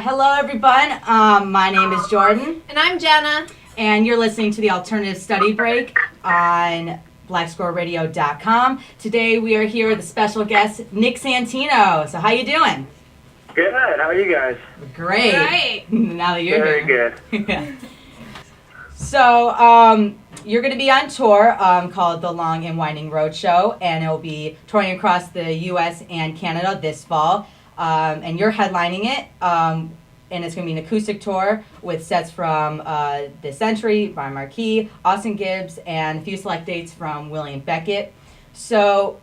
Hello, everyone. My name is Jordan. And I'm Jenna. And you're listening to the Alternative Study Break on blacksquirrelradio.com. Today we are here with a special guest, Nick Santino. So how you doing? Good. How are you guys? Great. Great. Now that you're Very here. good. Yeah. So you're going to be on tour called The Long and Winding Road Show, and it will be touring across the U.S. and Canada this fall. And you're headlining it, and it's going to be an acoustic tour with sets from This Century, Brian Marquis, Austin Gibbs, and a few select dates from William Beckett. So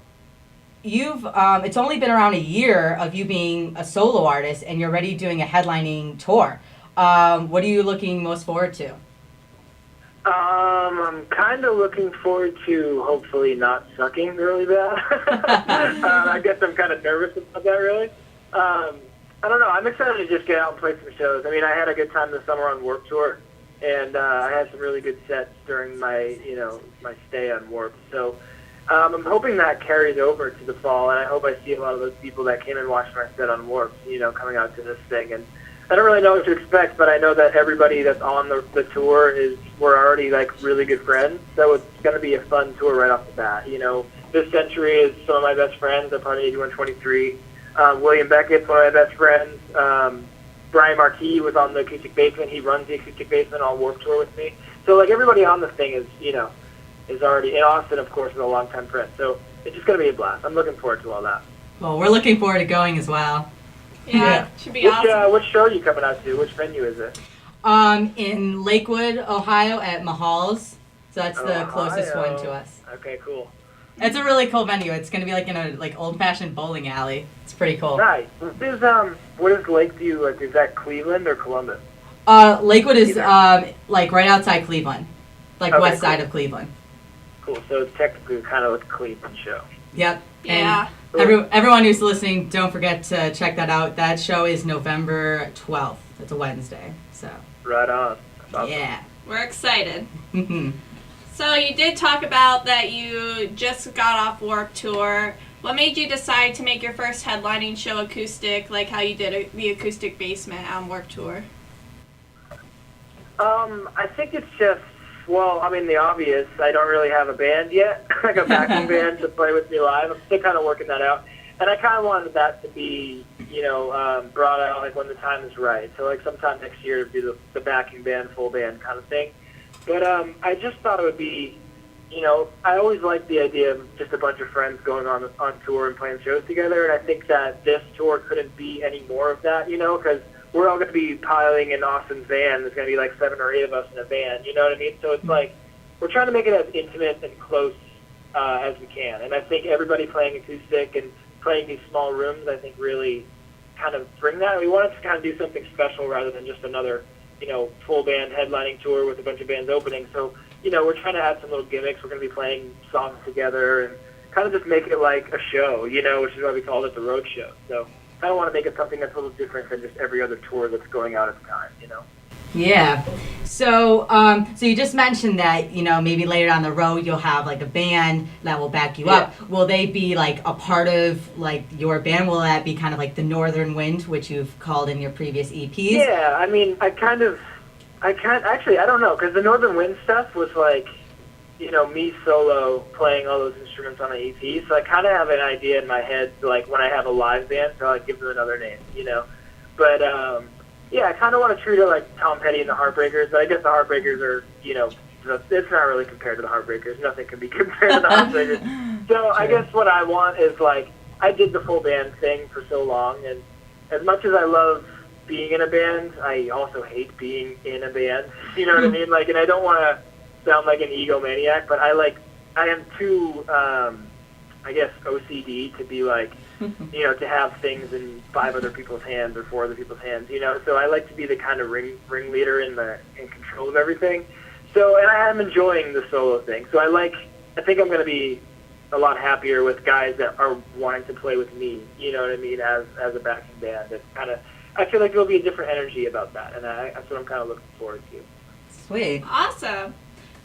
you've it's only been around a year of you being a solo artist, and you're already doing a headlining tour. What are you looking most forward to? I'm kind of looking forward to hopefully not sucking really bad. I guess I'm kind of nervous about that, really. I don't know. I'm excited to just get out and play some shows. I mean, I had a good time this summer on Warped Tour, and I had some really good sets during my stay on Warped. So I'm hoping that carries over to the fall, and I hope I see a lot of those people that came and watched my set on Warped, coming out to this thing. And I don't really know what to expect, but I know that everybody that's on the tour we're already like really good friends, so it's going to be a fun tour right off the bat. This Century is some of my best friends. I'm part of 8123. William Beckett's one of my best friends. Brian Marquis was on the Acoustic Basement. He runs the Acoustic Basement on Warped Tour with me. So like everybody on the thing is already in Austin. Of course, is a longtime friend. So it's just going to be a blast. I'm looking forward to all that. Well, we're looking forward to going as well. Yeah, should be awesome. Which show are you coming out to? Which venue is it? In Lakewood, Ohio, at Mahal's. So that's the closest one to us. Okay, cool. It's a really cool venue. It's going to be like in a old-fashioned bowling alley. It's pretty cool. Nice. What is Lakeview? Like, is that Cleveland or Columbus? Lakewood is like right outside Cleveland, like west side of Cleveland. Cool. So it's technically kind of like a Cleveland show. Yep. Yeah. And everyone who's listening, don't forget to check that out. That show is November 12th. It's a Wednesday. So. Right on. That's awesome. Yeah. We're excited. So you did talk about that you just got off Warped Tour. What made you decide to make your first headlining show acoustic, like how you did the Acoustic Basement on Warped Tour? I think it's just, the obvious. I don't really have a band yet, like a backing band to play with me live. I'm still kind of working that out. And I kind of wanted that to be, brought out like when the time is right. So like sometime next year to do the backing band, full band kind of thing. But I just thought it would be, I always liked the idea of just a bunch of friends going on tour and playing shows together. And I think that this tour couldn't be any more of that, because we're all going to be piling in Austin's van. There's going to be like 7 or 8 of us in a van, you know what I mean? So it's like we're trying to make it as intimate and close as we can. And I think everybody playing acoustic and playing these small rooms, I think really kind of bring that. We wanted to kind of do something special rather than just another, full band headlining tour with a bunch of bands opening. So, we're trying to add some little gimmicks. We're going to be playing songs together and kind of just make it like a show, which is why we called it the Road Show. So I don't want to make it something that's a little different than just every other tour that's going out at the time, Yeah. So, so you just mentioned that, maybe later down the road you'll have like a band that will back you up. Will they be like a part of like your band? Will that be kind of like the Northern Wind, which you've called in your previous EPs? Yeah, I mean, I don't know, because the Northern Wind stuff was like, me solo playing all those instruments on the EP. So I kind of have an idea in my head, like when I have a live band, so I give them another name, But, yeah, I kind of want to treat it like Tom Petty and the Heartbreakers, but I guess the Heartbreakers are, it's not really compared to the Heartbreakers. Nothing can be compared to the Heartbreakers. So I guess what I want is, like, I did the full band thing for so long, and as much as I love being in a band, I also hate being in a band. You know what I mean? Like, and I don't want to sound like an egomaniac, but I am too, I guess, OCD to be like, to have things in 5 other people's hands or 4 other people's hands, So I like to be the kind of ringleader in control of everything. So, and I am enjoying the solo thing. So I think I'm going to be a lot happier with guys that are wanting to play with me, you know what I mean, as a backing band. It's kind of, I feel like there'll be a different energy about that, and that's what I'm kind of looking forward to. Sweet. Awesome.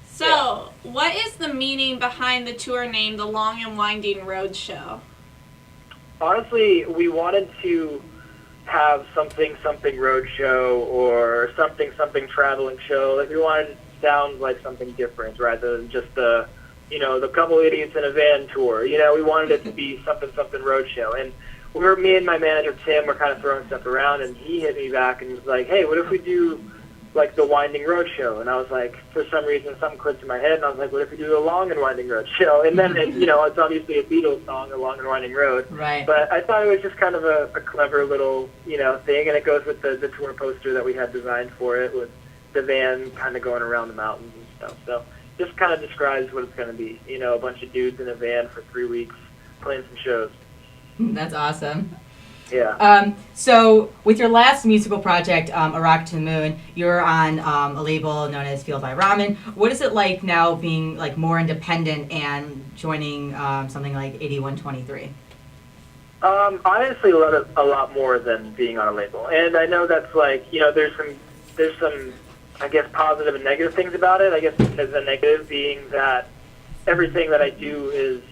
So, what is the meaning behind the tour name, The Long and Winding Road Show? Honestly, we wanted to have something road show or something traveling show. Like we wanted it to sound like something different rather than just the couple idiots in a van tour. We wanted it to be something road show. And me and my manager Tim were kind of throwing stuff around, and he hit me back and was like, "Hey, what if we do like the Winding Road Show?" And I was like, for some reason, something clicked in my head, and I was like, "What if we do the Long and Winding Road Show?" And then it's obviously a Beatles song, The Long and Winding Road. Right. But I thought it was just kind of a clever little thing, and it goes with the tour poster that we had designed for it, with the van kind of going around the mountains and stuff. So just kind of describes what it's going to be. A bunch of dudes in a van for 3 weeks playing some shows. That's awesome. Yeah. So with your last musical project, A Rocket to the Moon, you're on a label known as Field by Ramen. What is it like now being like more independent and joining something like 8123? Honestly, love it a lot more than being on a label. And I know that's like, there's some, I guess, positive and negative things about it. I guess the negative being that everything that I do is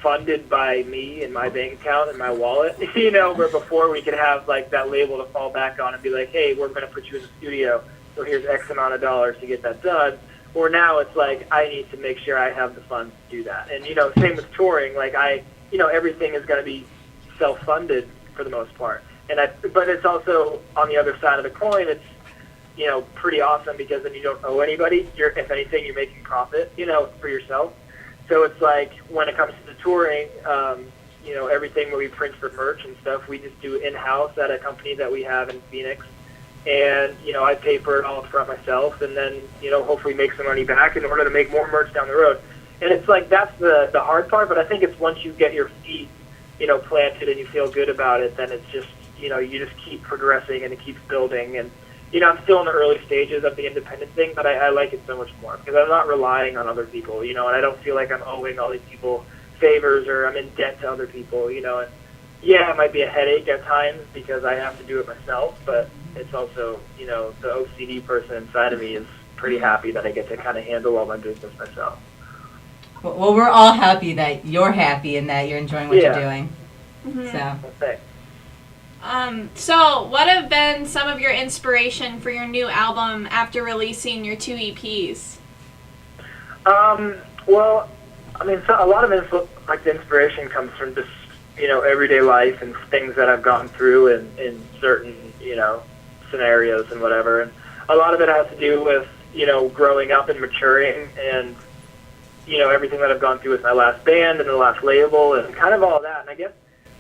funded by me and my bank account and my wallet, where before we could have like that label to fall back on and be like, hey, we're going to put you in the studio, so here's X amount of dollars to get that done. Or now it's like, I need to make sure I have the funds to do that. And, same with touring, like everything is going to be self-funded for the most part. But it's also, on the other side of the coin, it's, pretty awesome because then you don't owe anybody. If anything, you're making profit, for yourself. So it's like when it comes to the touring, everything that we print for merch and stuff, we just do in-house at a company that we have in Phoenix. And, I pay for it all up front myself and then, hopefully make some money back in order to make more merch down the road. And it's like that's the hard part, but I think it's once you get your feet, planted and you feel good about it, then it's just, you just keep progressing and it keeps building. And, I'm still in the early stages of the independent thing, but I like it so much more because I'm not relying on other people, and I don't feel like I'm owing all these people favors or I'm in debt to other people, and yeah, it might be a headache at times because I have to do it myself, but it's also, the OCD person inside of me is pretty happy that I get to kind of handle all my business myself. Well, we're all happy that you're happy and that you're enjoying what you're doing. Mm-hmm. So. Well, thanks. So what have been some of your inspiration for your new album after releasing your 2 EPs? Well, I mean, so a lot of the inspiration comes from just, everyday life and things that I've gone through in certain, scenarios and whatever. And a lot of it has to do with, growing up and maturing and, everything that I've gone through with my last band and the last label and kind of all that. And I guess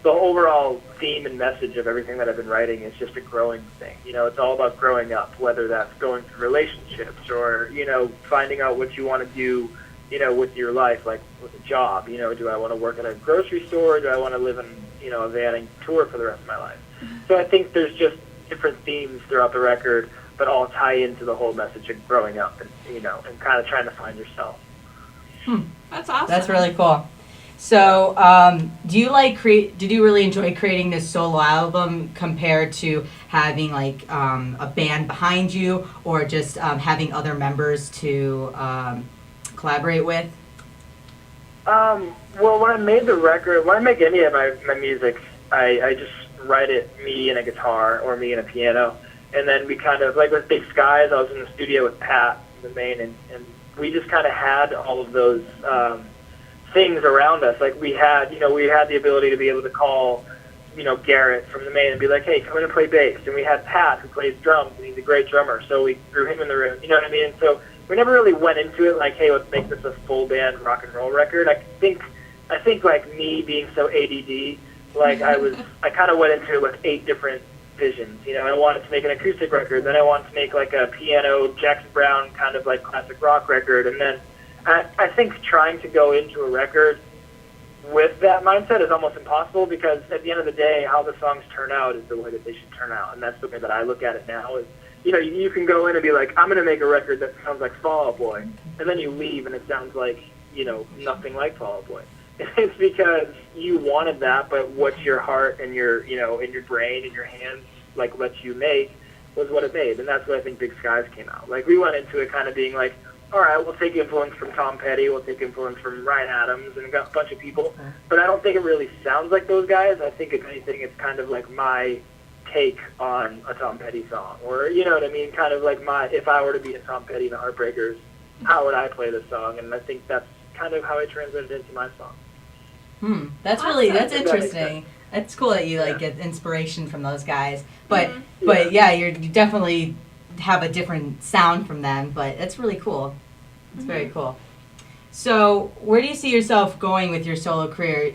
the overall theme and message of everything that I've been writing is just a growing thing. It's all about growing up, whether that's going through relationships or, finding out what you want to do, with your life, like with a job. Do I want to work at a grocery store? Or do I want to live in, a van and tour for the rest of my life? So I think there's just different themes throughout the record, but all tie into the whole message of growing up and, and kind of trying to find yourself. That's awesome. That's really cool. So, did you really enjoy creating this solo album compared to having like a band behind you or just having other members to collaborate with? Well, when I made the record, when I make any of my music, I just write it me and a guitar or me and a piano. And then we kind of, like with Big Skies, I was in the studio with Pat, the main, and we just kind of had all of those things around us. Like we had the ability to be able to call, Garrett from the main and be like, hey, come in and play bass. And we had Pat who plays drums, and he's a great drummer, so we threw him in the room. You know what I mean? And so we never really went into it like, hey, let's make this a full band rock and roll record. I think like me being so ADD, like I kind of went into it with 8 different visions. I wanted to make an acoustic record, then I wanted to make like a piano Jackson Browne kind of like classic rock record, and then I think trying to go into a record with that mindset is almost impossible because at the end of the day, how the songs turn out is the way that they should turn out, and that's the way that I look at it now. Is you can go in and be like, I'm going to make a record that sounds like Fall Out Boy, and then you leave and it sounds like nothing like Fall Out Boy. It's because you wanted that, but what your heart and your in your brain and your hands like lets you make was what it made, and that's what I think Big Skies came out. Like we went into it kind of being like, all right, we'll take influence from Tom Petty, we'll take influence from Ryan Adams, and got a bunch of people. But I don't think it really sounds like those guys. I think if anything, it's kind of like my take on a Tom Petty song, or you know what I mean, kind of like if I were to be a Tom Petty and the Heartbreakers, how would I play this song? And I think that's kind of how I translated it into my song. That's Awesome. that's interesting. That's cool that you like get inspiration from those guys. But yeah, you definitely have a different sound from them. But that's really cool. It's very cool. So, where do you see yourself going with your solo career?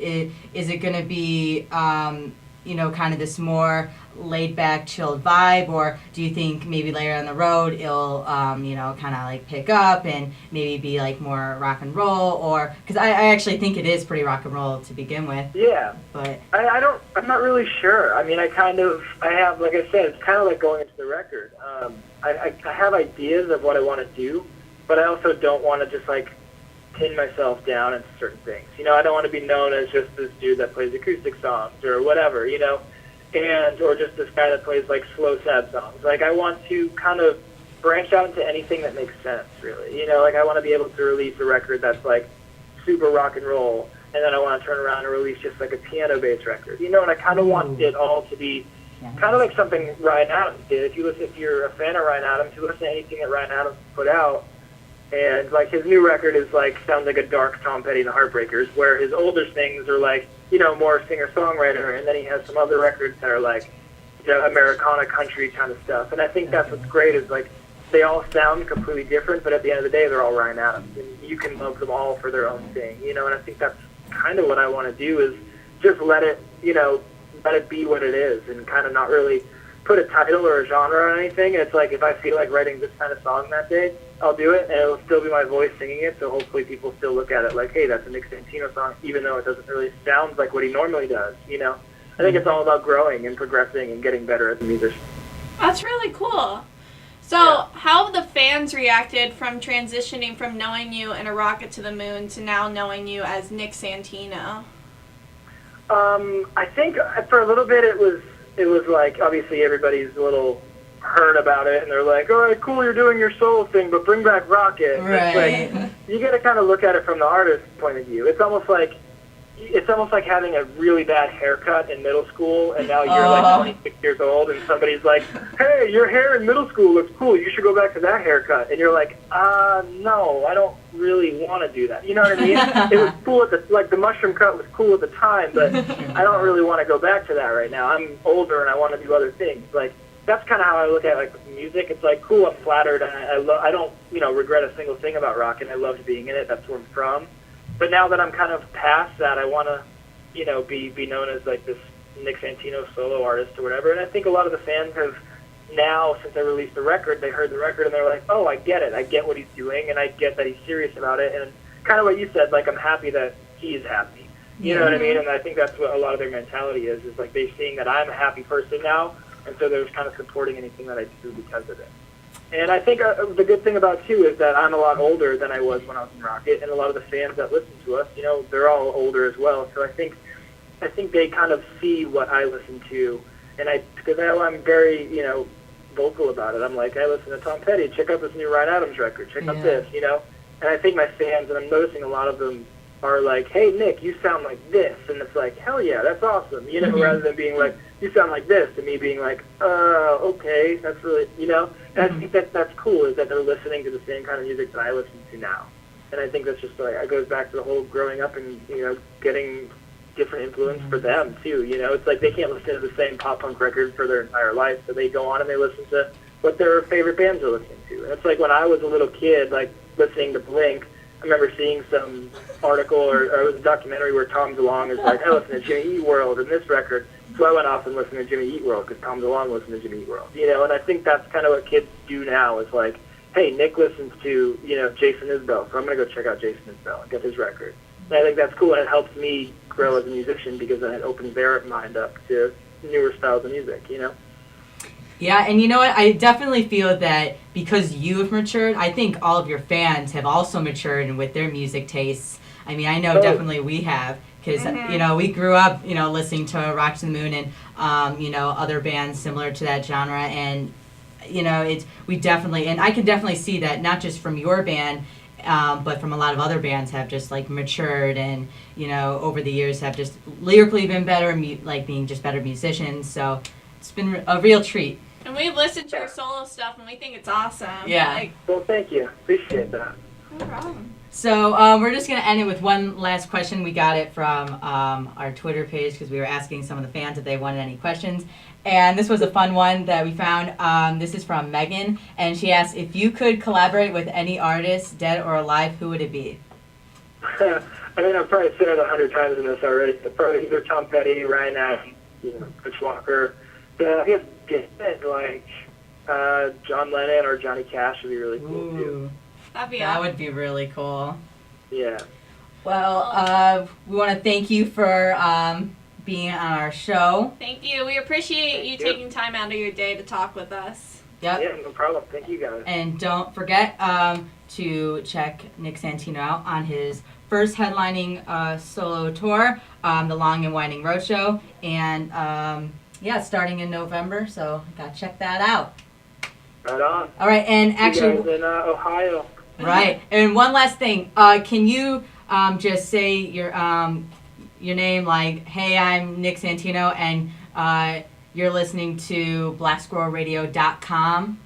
Is it going to be, kind of this more laid-back, chilled vibe, or do you think maybe later on the road it'll, kind of like pick up and maybe be like more rock and roll? Or because I actually think it is pretty rock and roll to begin with. Yeah, but I'm not really sure. I mean, I have, like I said, it's kind of like going into the record. I have ideas of what I want to do, but I also don't want to just like pin myself down into certain things. You know, I don't want to be known as just this dude that plays acoustic songs or whatever, you know, or just this guy that plays like slow, sad songs. Like, I want to kind of branch out into anything that makes sense, really. You know, like, I want to be able to release a record that's like super rock and roll, and then I want to turn around and release just like a piano-based record. You know, and I kind of want it all to be kind of like something Ryan Adams did. If you're a fan of Ryan Adams, you listen to anything that Ryan Adams put out, and like his new record is like sounds like a dark Tom Petty and the Heartbreakers, where his older things are like, you know, more singer-songwriter, and then he has some other records that are like, you know, Americana country kind of stuff. And I think that's what's great is like they all sound completely different, but at the end of the day, they're all Ryan Adams, and you can love them all for their own thing, you know. And I think that's kind of what I want to do is just let it be what it is, and kind of not really put a title or a genre on anything. And it's like, if I feel like writing this kind of song that day, I'll do it, and it'll still be my voice singing it, so hopefully people still look at it like, hey, that's a Nick Santino song, even though it doesn't really sound like what he normally does, you know? I think it's all about growing and progressing and getting better as a musician. That's really cool. So, how have the fans reacted from transitioning from knowing you in A Rocket to the Moon to now knowing you as Nick Santino? I think for a little bit it was like, obviously everybody's a little hurt about it, and they're like, all right, cool, you're doing your solo thing, but bring back Rocket. Right. Like, you got to kind of look at it from the artist's point of view. It's almost like having a really bad haircut in middle school, and now you're like 26 years old, and somebody's like, hey, your hair in middle school looks cool, you should go back to that haircut. And you're like, no, I don't really want to do that. You know what I mean? It was cool the mushroom cut was cool at the time, but I don't really want to go back to that right now. I'm older and I want to do other things. Like, that's kind of how I look at like music. It's like, cool, I'm flattered, and I don't regret a single thing about Rocket. I loved being in it. That's where I'm from. But now that I'm kind of past that, I want to, be known as like this Nick Santino solo artist or whatever. And I think a lot of the fans have now, since I released the record, they heard the record and they're like, oh, I get it. I get what he's doing, and I get that he's serious about it. And kind of what you said, like, I'm happy that he's happy. You know what I mean? And I think that's what a lot of their mentality is like they're seeing that I'm a happy person now, and so they're kind of supporting anything that I do because of it. And I think the good thing about, too, is that I'm a lot older than I was when I was in Rocket, and a lot of the fans that listen to us, they're all older as well. So I think they kind of see what I listen to, and because I'm very, vocal about it. I'm like, I listen to Tom Petty, check out this new Ryan Adams record, check out this, And I think my fans, and I'm noticing a lot of them, are like, hey, Nick, you sound like this. And it's like, hell yeah, that's awesome, rather than being like, you sound like this, to me being like, okay, that's really, And I think that's cool, is that they're listening to the same kind of music that I listen to now. And I think that's just like, it goes back to the whole growing up and, getting different influence for them, too. It's like they can't listen to the same pop-punk record for their entire life, so they go on and they listen to what their favorite bands are listening to. And it's like when I was a little kid, like, listening to Blink, I remember seeing some article or it was a documentary where Tom DeLonge is like, I listen to Jimmy Eat World and this record. So I went off and listened to Jimmy Eat World because Tom DeLonge listened to Jimmy Eat World. And I think that's kind of what kids do now is like, hey, Nick listens to, Jason Isbell, so I'm going to go check out Jason Isbell and get his record. And I think that's cool, and it helps me grow as a musician because then it opens their mind up to newer styles of music, Yeah, and you know what? I definitely feel that because you have matured, I think all of your fans have also matured with their music tastes. I mean, I know definitely we have, because, we grew up, listening to Rock to the Moon and, other bands similar to that genre. And, and I can definitely see that not just from your band, but from a lot of other bands have just, like, matured and, over the years have just lyrically been better, being just better musicians. So it's been a real treat. And we listened to your solo stuff, and we think it's awesome. Yeah. Like, Well, thank you. Appreciate that. no problem. So we're just going to end it with one last question. We got it from our Twitter page because we were asking some of the fans if they wanted any questions. And this was a fun one that we found. This is from Megan, and she asked, if you could collaborate with any artist, dead or alive, who would it be? I mean, I've probably said it 100 times in this already. But probably either Tom Petty, Ryan Nash, Chris Walker. I guess like John Lennon or Johnny Cash would be really cool too. That'd be That awesome. would be really cool. Yeah. Well, we want to thank you for being on our show. Thank you. We appreciate you Thank you. taking time out of your day to talk with us. Yep. Yeah, no problem. Thank you guys. And don't forget to check Nick Santino out on his first headlining solo tour, the Long and Winding Roadshow. And starting in November, so gotta check that out. Right on. All right, and You actually, guys in Ohio. right. And one last thing, can you just say your name, like, hey, I'm Nick Santino, and you're listening to BlackSquirrelRadio.com.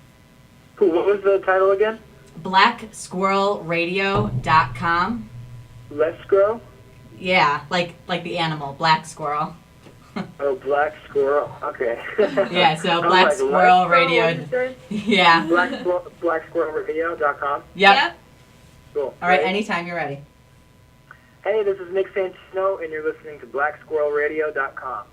Cool. What was the title again? BlackSquirrelRadio.com. Let's Grow? Yeah, like the animal, black squirrel. Oh, Black Squirrel. Okay. Yeah, so I'm Black like, Squirrel Let's Grow, Radio. what'd you say? Yeah. BlackSquirrelRadio.com. Yep. Cool. All right, Great. anytime you're ready. Hey, this is Nick Santino, and you're listening to BlackSquirrelRadio.com.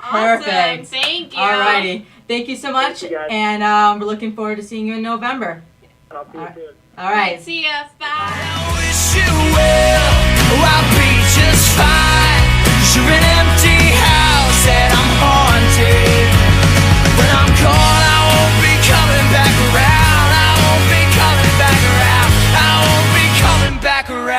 Awesome. Perfect. Thank you. All righty. Thank you so much, Thank you, guys. and we're looking forward to seeing you in November. I'll see you All right. soon. All right. See ya. Bye. I wish you well, I'll be just fine. 'Cause you're an empty house and I'm haunted. When I'm gone, I won't be coming back around. I won't be coming back around. I won't be coming back around.